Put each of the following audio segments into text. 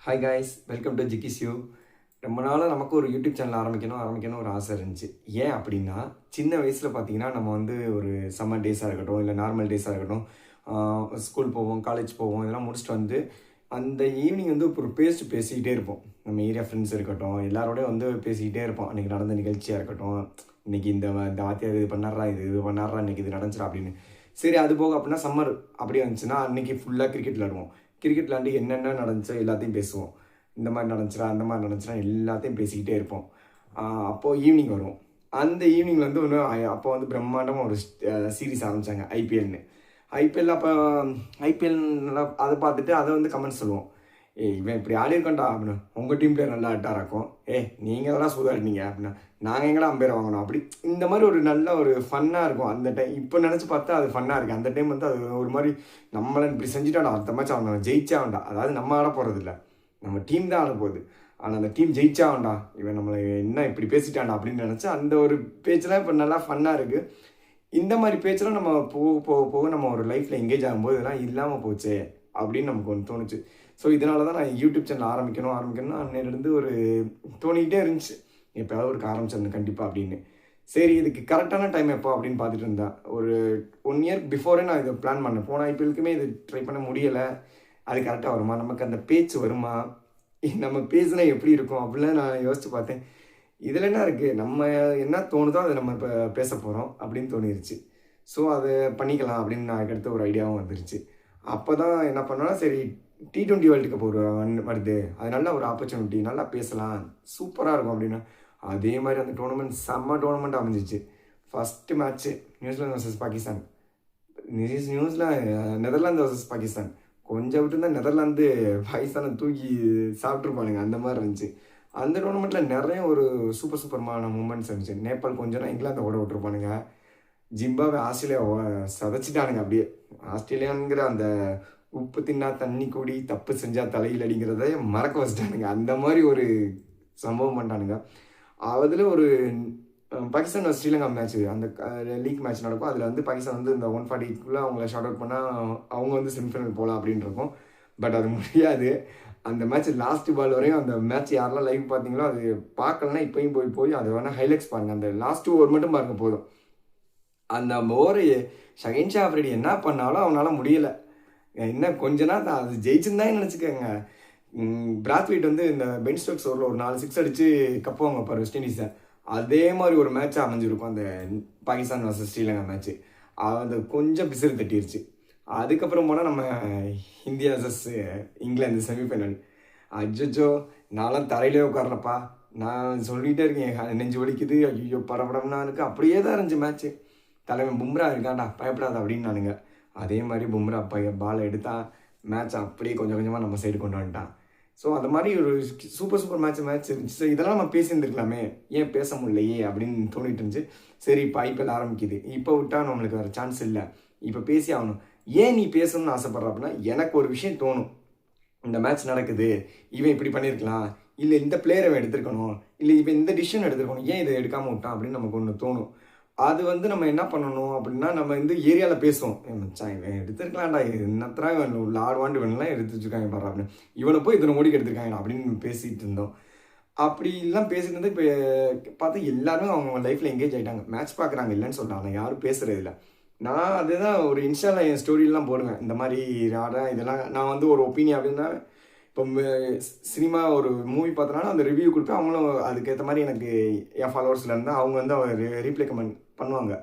Hi guys, welcome to ஜிகிஸ் யூ. ரொம்ப நாளாக நமக்கு ஒரு யூடியூப் சேனல் ஆரம்பிக்கணும் ஒரு ஆசை இருந்துச்சு. ஏன் அப்படின்னா, சின்ன வயசில் பார்த்தீங்கன்னா நம்ம வந்து ஒரு சம்மர் டேஸாக இருக்கட்டும், இல்லை நார்மல் டேஸாக இருக்கட்டும், ஸ்கூல் போவோம், காலேஜ் போவோம், இதெல்லாம் முடிச்சுட்டு வந்து அந்த ஈவினிங் வந்து ஒரு பேசிக்கிட்டே இருப்போம். நம்ம ஏரியா ஃப்ரெண்ட்ஸ் இருக்கட்டும், எல்லாரோடய வந்து பேசிக்கிட்டே இருப்போம். அன்றைக்கி நடந்த நிகழ்ச்சியாக இருக்கட்டும், இன்றைக்கி இந்த வாத்தியார் இது பண்ணாரா, இது பண்ணாரா, இன்றைக்கி இது நடந்துச்சா அப்படின்னு. சரி, அது போக அப்படின்னா சம்மர் அப்படி வந்துச்சுன்னா அன்றைக்கி ஃபுல்லாக கிரிக்கெட் விளாடுவோம். கிரிக்கெட் விளாண்டு என்னென்ன நடந்துச்சோ எல்லாத்தையும் பேசுவோம். இந்த மாதிரி நடந்துச்சுடா, அந்த மாதிரி நடந்துச்சுன்னா எல்லாத்தையும் பேசிக்கிட்டே இருப்போம். அப்போது ஈவினிங் வரும். அந்த ஈவினிங் வந்து ஒன்று அப்போ வந்து பிரம்மாண்டமாக ஒரு சீரீஸ் ஆரம்பித்தாங்க, ஐபிஎல்னு. ஐபிஎல் அப்போ ஐபிஎல்லாம் அதை பார்த்துட்டு அதை வந்து கமெண்ட் சொல்லுவோம். இவன் இப்படி ஆடிருக்கோண்டா அப்படின்னா, உங்கள் டீம் பிளேயர் நல்லா ஆட்டாராக்கும். நீங்கள் தான் சூதாடினீங்க அப்படின்னா, நாங்கள் எங்கடா அம்பேர் வாங்கணும் அப்படி. இந்த மாதிரி ஒரு நல்ல ஒரு ஃபன்னாக இருக்கும் அந்த டைம். இப்போ நினச்சி பார்த்தா அது ஃபன்னாக இருக்குது. அந்த டைம் வந்து அது ஒரு மாதிரி நம்மளை இப்படி செஞ்சுட்டாடா, அடுத்த மேட்ச் அவன் ஜெயிச்சா வேண்டாம். அதாவது நம்ம ஆட போகிறதில்ல, நம்ம டீம் தான் ஆட போகுது. ஆனால் அந்த டீம் ஜெயிச்சா வேண்டாம், இவன் நம்மளை என்ன இப்படி பேசிட்டான்டா அப்படின்னு நினச்சி அந்த ஒரு பேச்செலாம் இப்போ நல்லா ஃபன்னாக இருக்குது. இந்த மாதிரி பேச்செல்லாம் நம்ம போக நம்ம ஒரு லைஃப்பில் எங்கேஜ் ஆகும்போது இதெல்லாம் இல்லாமல் போச்சே அப்படின்னு நமக்கு ஒன்று தோணுச்சு. ஸோ இதனால தான் நான் யூடியூப் சேனல் ஆரம்பிக்கணும்னு அன்னையிலேருந்து ஒரு தோணிக்கிட்டே இருந்துச்சு, எப்போயாவது ஒரு ஆரம்பிச்சிருந்தேன் கண்டிப்பாக அப்படின்னு. சரி, இதுக்கு கரெக்டான டைம் எப்போ அப்படின்னு பார்த்துட்டு இருந்தேன். ஒரு 1 இயர் பிஃபோரே நான் இதை பிளான் பண்ணேன். போன ஐபிஎலுக்குமே இது ட்ரை பண்ண முடியலை. அது கரெக்டாக வருமா, நமக்கு அந்த பேச்சு வருமா, நம்ம பேசுனா எப்படி இருக்கும் அப்படிலாம் நான் யோசித்து பார்த்தேன். இதில் என்ன இருக்குது, நம்ம என்ன தோணுதோ அதை நம்ம இப்போ பேச போகிறோம் அப்படின்னு தோணிருச்சு. ஸோ அதை பண்ணிக்கலாம் அப்படின்னு நான் அதுக்கடுத்து ஒரு ஐடியாவும் வந்துருச்சு. அப்போ தான் என்ன பண்ணோன்னா, சரி T20 வேர்ல்டு கப் வருது, அது நல்ல ஒரு ஆப்பர்ச்சுனிட்டி, நல்லா பேசலாம், சூப்பராக இருக்கும் அப்படின்னா. அதே மாதிரி அந்த டோர்னமெண்ட் செம்ம டோர்னமெண்ட் அமைஞ்சிச்சு. First match New Zealand versus Pakistan. Netherlands versus Pakistan. கொஞ்சம் விட்டுருந்தா நெதர்லாந்து பாகிஸ்தானை தூக்கி சாப்பிட்ருப்பானுங்க, அந்த மாதிரி இருந்துச்சு. அந்த டோர்னமெண்ட்டில் நிறைய ஒரு சூப்பர்மான மூமெண்ட்ஸ் இருந்துச்சு. நேபாள் கொஞ்சம் இங்கிலாந்தை ஓட விட்டுருப்பானுங்க. ஜிம்பாவே ஆஸ்திரேலியாவை சதைச்சிட்டானுங்க அப்படியே. ஆஸ்திரேலியாங்கிற அந்த உப்பு தின்னா தண்ணி கூடி, தப்பு செஞ்சால் தலையில் அடிங்கிறத மறக்க வச்சுட்டானுங்க. அந்த மாதிரி ஒரு சம்பவம் பண்ணிட்டானுங்க. அதில் ஒரு பாகிஸ்தான் ஸ்ரீலங்கா மேட்ச், அந்த லீக் மேட்ச் நடக்கும். அதில் வந்து பாகிஸ்தான் வந்து இந்த 140க்குள்ளே அவங்கள ஷார்ட் அவுட் பண்ணால் அவங்க வந்து செமிஃபைனல் போகலாம் அப்படின்னு இருக்கும். பட் அது முடியாது. அந்த மேட்ச் லாஸ்ட் பால் வரையும், அந்த மேட்ச் யாரெல்லாம் லைவ் பார்த்தீங்களோ அது பார்க்கலன்னா இப்போயும் போய் அதை வேணால் ஹைலைட்ஸ் பாருங்கள். அந்த லாஸ்ட் ஓவர் மட்டும் பாருங்க போதும். அந்த ஓவர் ஷஹீன் ஷா அஃப்ரிடி என்ன பண்ணாலும் அவனால் முடியலை. இன்னும் கொஞ்ச நாள் தான் அது ஜெயிச்சுருந்தான்னு நினச்சிக்கோங்க. பிராத்வேட் வந்து இந்த பென் ஸ்டோக்ஸ் ஓவரில் ஒரு 4 6 அடித்து கப்புவாங்க பாரு வெஸ்ட் இண்டீஸை. அதே மாதிரி ஒரு மேட்சாக அமைஞ்சிருக்கும் அந்த பாகிஸ்தான் வர்சஸ் ஸ்ரீலங்கா மேட்ச்சு. அது கொஞ்சம் பிசிறு தட்டிருச்சு. அதுக்கப்புறம் போனால் நம்ம இந்தியா வர்சஸ் இங்கிலாந்து செமிஃபைனல். அஜ்ஜோ, நான்லாம் தரையிலே உட்காரலப்பா. நான் சொல்லிகிட்டே இருக்கேன், நெஞ்சு வலிக்குது, ஐயோ படப்படம்னா இருக்குது. அப்படியே தான் இருந்துச்சு மேட்ச்சு. தலைவன் பும்ரா இருக்காண்டா, பயப்படாத அப்படின்னு நானுங்க. அதே மாதிரி பும்ரா பாலை எடுத்தான், மேட்ச் அப்படியே கொஞ்சம் கொஞ்சமாக நம்ம சைடு கொண்டு வந்துட்டான். ஸோ அந்த மாதிரி ஒரு சூப்பர் மேட்ச் இருந்துச்சு. ஸோ இதெல்லாம் நம்ம பேசியிருந்துருக்கலாமே, ஏன் பேச முடியலையே அப்படின்னு தோணிட்டு இருந்துச்சு. சரி, இப்போ ஐபிஎல் ஆரம்பிக்குது, இப்போ விட்டால் நம்மளுக்கு வேறு சான்ஸ் இல்லை, இப்போ பேசி ஆகணும். ஏன் நீ பேசணும்னு ஆசைப்பட்ற அப்படின்னா, எனக்கு ஒரு விஷயம் தோணும். இந்த மேட்ச் நடக்குது, இவன் இப்படி பண்ணியிருக்கலாம், இல்லை இந்த பிளேயரை அவன் எடுத்துருக்கணும், இல்லை இவன் இந்த டிசிஷன் எடுத்துருக்கணும், ஏன் இதை எடுக்காமல் விட்டான் அப்படின்னு நமக்கு ஒன்று தோணும். அது வந்து நம்ம என்ன பண்ணணும் அப்படின்னா, நம்ம இந்த ஏரியாவில் பேசுவோம், மச்சான் இவன் எடுத்துருக்கலாம்டா, என்னத்தரா இவன் ஆடுவாண்டு இவனெலாம் எடுத்து வச்சுருக்காங்க பாரு அப்படின்னு, இவனை போய் இத்தனை மோடிக்கு எடுத்துருக்காங்க அப்படின்னு பேசிகிட்டு இருந்தோம். அப்படிலாம் பேசிட்டு இருந்து இப்போ பார்த்தா எல்லாருமே அவங்க லைஃப்பில் எங்கேஜ் ஆகிட்டாங்க. மேட்ச் பார்க்குறாங்க, இல்லைன்னு சொல்கிறாங்க, யாரும் பேசுகிறது இல்லை. நான் அதுதான் ஒரு இன்ஸ்டாவில் என் ஸ்டோரிலாம் போடுவேன். இந்த மாதிரி இதெல்லாம் நான் வந்து ஒரு ஒப்பீனியன் அப்படின்னா, இப்போ சினிமா ஒரு மூவி பார்த்தனால அந்த ரிவ்யூ கொடுப்பேன். அவங்களும் அதுக்கேற்ற மாதிரி எனக்கு என் ஃபாலோவர்ஸில் இருந்தால் அவங்க வந்து அவர் ரீப்ளே கமெண்ட் பண்ணுவாங்க.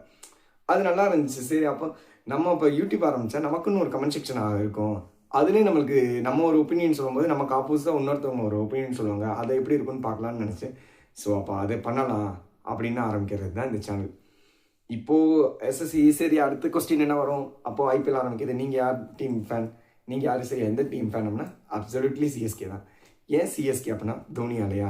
அது நல்லா இருந்துச்சு. சரி, அப்போ நம்ம இப்போ யூடியூப் ஆரம்பித்தா நமக்குன்னு ஒரு கமெண்ட் செக்ஷன் இருக்கும். அதுலேயும் நம்மளுக்கு நம்ம ஒரு ஒப்பீனியன் சொல்லும்போது நமக்கு ஆப்போசிட்டாக இன்னொருத்தவங்க ஒரு ஒப்பீனியன் சொல்லுவாங்க. அதை எப்படி இருக்குன்னு பார்க்கலான்னு நினச்சேன். ஸோ அப்போ அதை பண்ணலாம் அப்படின்னு ஆரம்பிக்கிறது தான் இந்த சேனல். இப்போது சரி, அடுத்த கொஸ்டின் என்ன வரும், அப்போது ஐபிஎல் ஆரம்பிக்கிறது, நீங்கள் யார் டீம் ஃபேன், நீங்கள் யார் சரி எந்த டீம் ஃபேன் அப்படின்னா அப்சல்யூட்லி சிஎஸ்கே தான். ஏன் சிஎஸ்கே அப்படின்னா தோனியாலையா?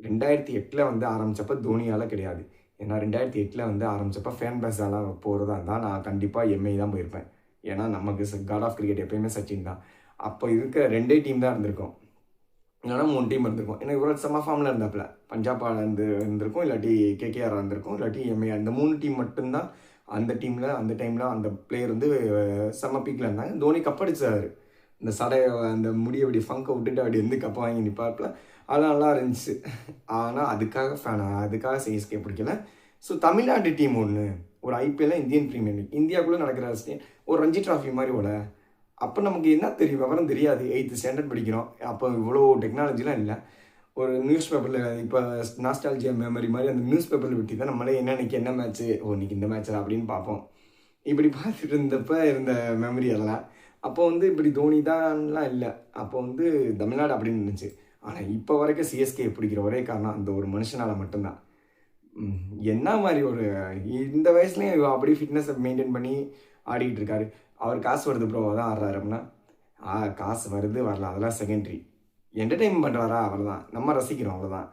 2008 வந்து ஆரம்பித்தப்போ தோனியால் கிடையாது. ஏன்னா 2008 வந்து ஆரம்பித்தப்போ ஃபேன் பேஸால் போகிறதா இருந்தால் நான் கண்டிப்பாக எம்ஐ தான் போயிருப்பேன். ஏன்னா நமக்கு காட் ஆஃப் கிரிக்கெட் எப்போயுமே சச்சின் தான். அப்போ இருக்கிற 2 டீம் தான் இருந்திருக்கும், இல்லைனா 3 டீம் இருந்திருக்கும். ஏன்னா இவரோட செம்ம ஃபார்மில் இருந்தாப்புல பஞ்சாபால் இருந்திருக்கும், இல்லாட்டி கேகேஆர் இருந்திருக்கும், இல்லாட்டி எம்ஐ. அந்த 3 டீம் மட்டும்தான் அந்த டீமில் அந்த டைமில் அந்த பிளேயர் வந்து செம்ம பீக்கில் இருந்தாங்க. தோனி கப் அடிச்சார். இந்த சடையை அந்த முடியை அப்படி ஃபங்கை விட்டுட்டு அப்படி வந்து கப்பை வாங்கி நிற்பாப்பில் அதெல்லாம் நல்லா இருந்துச்சு. ஆனால் அதுக்காக அதுக்காக சிஎஸ்கே பிடிக்கல. ஸோ தமிழ்நாட்டு டீம் ஒன்று ஒரு ஐபிஎல்ல இந்தியன் ப்ரீமியர் லீக் இந்தியாவுக்குள்ளே நடக்கிற ஒரு ரஞ்சி ட்ராஃபி மாதிரி போல. அப்போ நமக்கு என்ன தெரியும், விவரம் தெரியாது. 8th ஸ்டாண்டர்ட் படிக்கிறோம். அப்போ இவ்வளோ டெக்னாலஜிலாம் இல்லை. ஒரு நியூஸ் பேப்பரில் இப்போ நாஸ்டாலஜியா மெமரி மாதிரி அந்த நியூஸ் பேப்பரில் விட்டு தான் நம்மளே இன்னைக்கு என்ன மேட்ச்சு, இன்னைக்கு இந்த மேட்ச்சா அப்படின்னு பார்ப்போம். இப்படி பார்த்துட்டு இருந்தப்ப இருந்த மெமரி அதெல்லாம். அப்போ வந்து இப்படி தோனி தான்லாம் இல்லை. அப்போ வந்து தமிழ்நாடு அப்படின்னு இருந்துச்சு. ஆனால் இப்போ வரைக்கும் சிஎஸ்கே பிடிக்கிற ஒரே காரணம் அந்த ஒரு மனுஷனால் மட்டும்தான். என்ன மாதிரி ஒரு இந்த வயசுலேயும் அப்படி ஃபிட்னஸை மெயின்டைன் பண்ணி ஆடிக்கிட்டு இருக்காரு. அவர் காசு வருது ப்ரோ தான் ஆடுறாரு அப்படின்னா, காசு வருது வரல அதெல்லாம் செகண்டரி. என்டர்டெயின் பண்ணுறாரா அவ்வளோதான், நம்ம ரசிக்கிறோம் அவ்வளோதான்.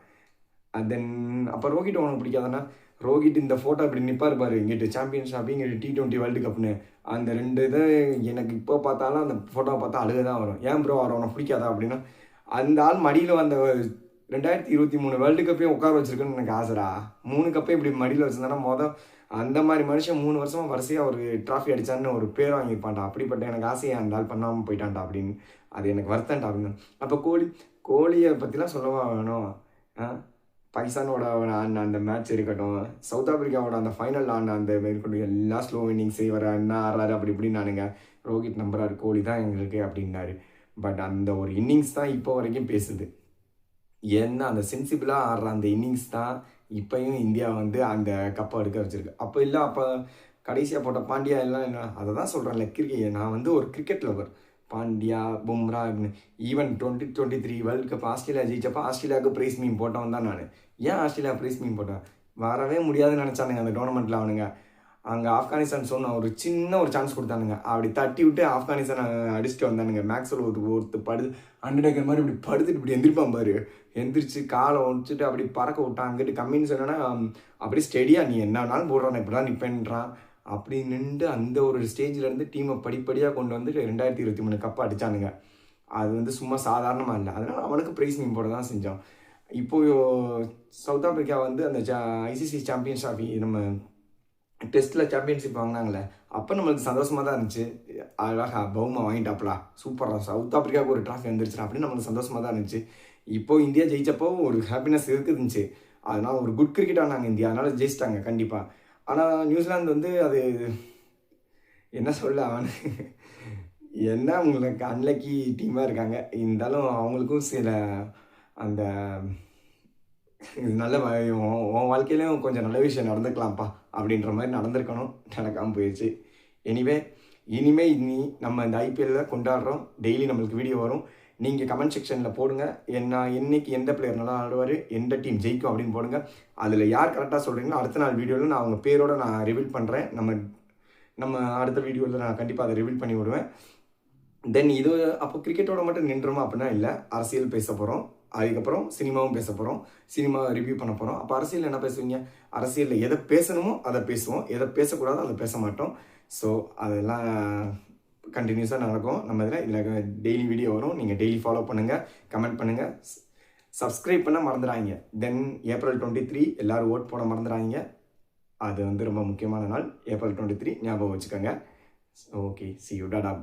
தென் அப்போ ரோஹித் உனக்கு பிடிக்காதுன்னா, ரோஹித் இந்த ஃபோட்டோ இப்படி நிற்பார் பாரு, இங்கிட்டு சாம்பியன்ஸ் ஷாப்பிங் T20 வேர்ல்டு கப்னு, அந்த 2 இதை எனக்கு இப்போ பார்த்தாலும் அந்த ஃபோட்டோவை பார்த்தா அழுக தான் வரும். ஏன் ப்ரோ அவர் உனக்கு பிடிக்காதா அப்படின்னா, அந்த ஆள் மடியில் வந்த 2023 வேர்ல்டு கப்பையும் உட்கார வச்சிருக்குன்னு எனக்கு ஆசைடா. 3 கப்பையும் இப்படி மடியில் வச்சுருந்தானா அந்த மாதிரி மனுஷன் 3 வருஷமாக வரிசையாக ஒரு ட்ராஃபி அடித்தான்னு ஒரு பேர் வாங்கியிருப்பான்டா. அப்படிப்பட்ட எனக்கு ஆசையை அந்த ஆள் பண்ணாமல் போயிட்டான்டா அப்படின்னு. அது எனக்கு வருத்தம்டா அப்படின்னு. அப்போ கோலியை பற்றிலாம் சொல்லவா வேணும்? பாகிஸ்தானோட ஆடின அந்த மேட்ச் இருக்கட்டும், சவுத் ஆப்பிரிக்காவோட அந்த ஃபைனல் ஆடின அந்த இருக்கட்டும், எல்லா ஸ்லோ இன்னிங்ஸ் வர என்ன ஆடுறாரு அப்படி இப்படின்னு நானுங்க. ரோஹித் நம்புறாரு, கோலி தான் எங்களுக்கு அப்படின்னாரு. பட் அந்த ஒரு இன்னிங்ஸ் தான் இப்போ வரைக்கும் பேசுது. ஏன்னா அந்த சென்சிபிளாக ஆடுற அந்த இன்னிங்ஸ் தான் இப்போயும் இந்தியா வந்து அந்த கப்பை எடுக்க வச்சுருக்கு. அப்போ இல்லை, அப்போ கடைசியாக போட்ட பாண்டியா எல்லாம் என்ன அதை தான் சொல்கிறேன்ல, நான் வந்து ஒரு கிரிக்கெட் லவர். பாண்டியா, பும்ரா அப்படின்னு. ஈவன் 2023 வேர்ல்டு கப் ஆஸ்திரேலியா ஜெயிச்சப்போ ஆஸ்திரேலியாவுக்கு ப்ரைஸ் மீன் போட்டவன் தான் நான். ஏன் ஆஸ்திரேலியா ப்ரைஸ் மீன் போட்டேன்? வரவே முடியாதுன்னு நினச்சானுங்க அந்த டோர்னமெண்ட்டில். அவனுங்க அங்கே ஆப்கானிஸ்தான் சொன்ன ஒரு சின்ன ஒரு சான்ஸ் கொடுத்தானுங்க. அப்படி தட்டி விட்டு ஆப்கானிஸ்தான் அடிச்சுட்டு வந்தானுங்க. மேக்ஸ்வெல் ஒருத்தர் அண்டர்டேக்கர் மாதிரி இப்படி படுத்துட்டு இப்படி எந்திரிப்பான் பாரு, எந்திரிச்சு காலை ஒடிச்சிட்டு அப்படி பறக்க விட்டான். அங்கிட்டு கம்மின்னு சொன்னோன்னா அப்படி ஸ்டெடியாக நீ என்ன வேணாலும் போடுறான், இப்படி தான் நிற்பேன்றான். அப்படி நின்று அந்த ஒரு ஸ்டேஜ்லேருந்து டீமை படிப்படியாக கொண்டு வந்து 2023 கப்பை அடித்தானுங்க. அது வந்து சும்மா சாதாரணமாக இல்லை. அதனால் அவனுக்கு ப்ரைஸ் மீன் போட தான் செஞ்சோம். இப்போது சவுத் ஆப்பிரிக்கா வந்து அந்த ICC சாம்பியன்ஸ் ட்ராஃபி நம்ம டெஸ்ட்டில் சாம்பியன்ஷிப் வாங்கினாங்களே, அப்போ நம்மளுக்கு சந்தோஷமாக தான் இருந்துச்சு. அழகா பவுமா வாங்கிட்டாப்லாம், சூப்பராக சவுத் ஆப்பிரிக்காவுக்கு ஒரு ட்ராஃபி வந்துருச்சுனா அப்படின்னு நம்மளுக்கு சந்தோஷமாக தான் இருந்துச்சு. இப்போது இந்தியா ஜெயிச்சப்போ ஒரு ஹாப்பினஸ் இருக்குதுச்சு. அதனால் ஒரு குட் கிரிக்கெட் ஆனாங்க இந்தியா, அதனால் ஜெயிச்சிட்டாங்க கண்டிப்பாக. ஆனால் நியூசிலாந்து வந்து அது என்ன சொல்ல, என்ன அவங்களுக்கு அன்லக்கி டீமாக இருக்காங்க. இருந்தாலும் அவங்களுக்கும் சில அந்த நல்ல உன் வாழ்க்கையிலையும் கொஞ்சம் நல்ல விஷயம் நடந்துக்கலாம்ப்பா அப்படின்ற மாதிரி நடந்திருக்கணும், நடக்காமல் போயிடுச்சு. இனிமே நம்ம இந்த ஐபிஎல்லில் கொண்டாடுறோம். டெய்லி நம்மளுக்கு வீடியோ வரும். நீங்கள் கமெண்ட் செக்ஷனில் போடுங்க, இன்னைக்கு எந்த பிளேயர் நல்லா ஆடுவார், எந்த டீம் ஜெயிக்கும் அப்படின்னு போடுங்க. அதில் யார் கரெக்டாக சொல்கிறீங்களோ அடுத்த நாள் வீடியோவில் நான் அவங்க பேரோடு நான் ரிவீல் பண்ணுறேன். நம்ம அடுத்த வீடியோவில் நான் கண்டிப்பாக அதை ரிவீல் பண்ணி விடுவேன். தென் இது அப்போ கிரிக்கெட்டோட மட்டும் நின்றுமா அப்படின்னா இல்லை, அரசியல் பேச போகிறோம். அதுக்கப்புறம் சினிமாவும் பேச போகிறோம், சினிமா ரிவ்யூ பண்ண போகிறோம். அப்போ அரசியல் என்ன பேசுவீங்க? அரசியலில் எதை பேசணுமோ அதை பேசுவோம், எதை பேசக்கூடாதோ அதை பேச மாட்டோம். ஸோ அதெல்லாம் கண்டினியூஸாக நடக்கும். நம்ம இதில் டெய்லி வீடியோ வரும். நீங்கள் டெய்லி ஃபாலோ பண்ணுங்கள், கமெண்ட் பண்ணுங்கள், சப்ஸ்கிரைப் பண்ண மறந்துடாங்க. தென் April 23 எல்லோரும் ஓட் போட மறந்துடாங்க. அது வந்து ரொம்ப முக்கியமான நாள். April 23 ஞாபகம் வச்சுக்கோங்க. Okay, see you, Tata.